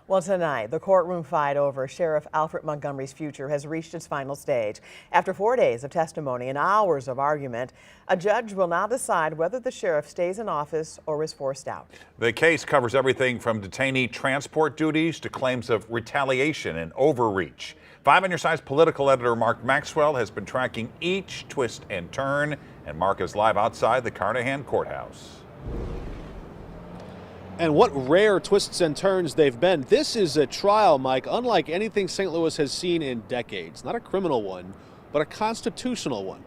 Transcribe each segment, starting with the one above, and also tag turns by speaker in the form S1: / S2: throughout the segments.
S1: Well, tonight, the courtroom fight over Sheriff Alfred Montgomery's future has reached its final stage. After 4 days of testimony and hours of argument, a judge will now decide whether the sheriff stays in office or is forced out.
S2: The case covers everything from detainee transport duties to claims of retaliation and overreach. 5 on Your Side's political editor Mark Maxwell has been tracking each twist and turn, and Mark is live outside the Carnahan Courthouse.
S3: And what rare twists and turns they've been. This is a trial, Mike, unlike anything St. Louis has seen in decades. Not a criminal one, but a constitutional one.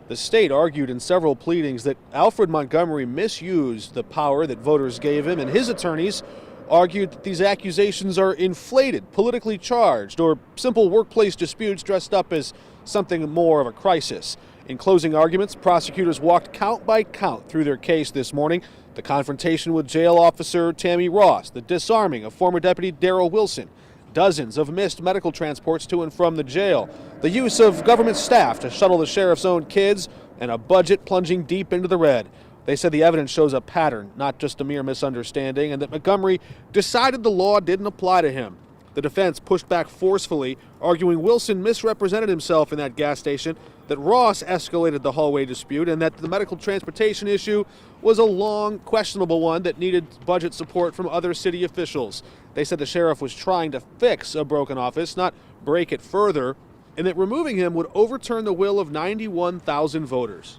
S3: The state argued in several pleadings that Alfred Montgomery misused the power that voters gave him, and his attorneys argued that these accusations are inflated, politically charged, or simple workplace disputes dressed up as something more of a crisis. In closing arguments, prosecutors walked count by count through their case this morning. The confrontation with jail officer Tammy Ross, the disarming of former Deputy Darrell Wilson, dozens of missed medical transports to and from the jail, the use of government staff to shuttle the sheriff's own kids, and a budget plunging deep into the red. They said the evidence shows a pattern, not just a mere misunderstanding, and that Montgomery decided the law didn't apply to him. The defense pushed back forcefully, arguing Wilson misrepresented himself in that gas station, that Ross escalated the hallway dispute, and that the medical transportation issue was a long, questionable one that needed budget support from other city officials. They said the sheriff was trying to fix a broken office, not break it further, and that removing him would overturn the will of 91,000 voters.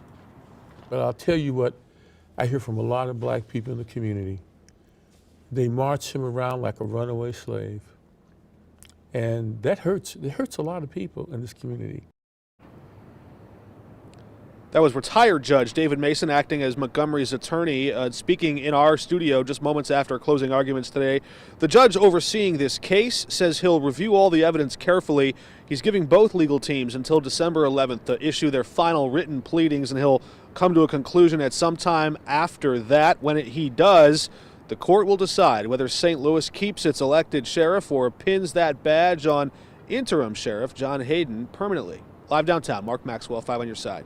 S4: But I'll tell you what I hear from a lot of black people in the community. They march him around like a runaway slave. And that hurts. It hurts a lot of people in this community.
S3: That was retired Judge David Mason acting as Montgomery's attorney, speaking in our studio just moments after closing arguments today. The judge overseeing this case says he'll review all the evidence carefully. He's giving both legal teams until December 11th to issue their final written pleadings, and he'll come to a conclusion at some time after that. When he does, the court will decide whether St. Louis keeps its elected sheriff or pins that badge on interim sheriff John Hayden permanently. Live downtown, Mark Maxwell, 5 on Your Side.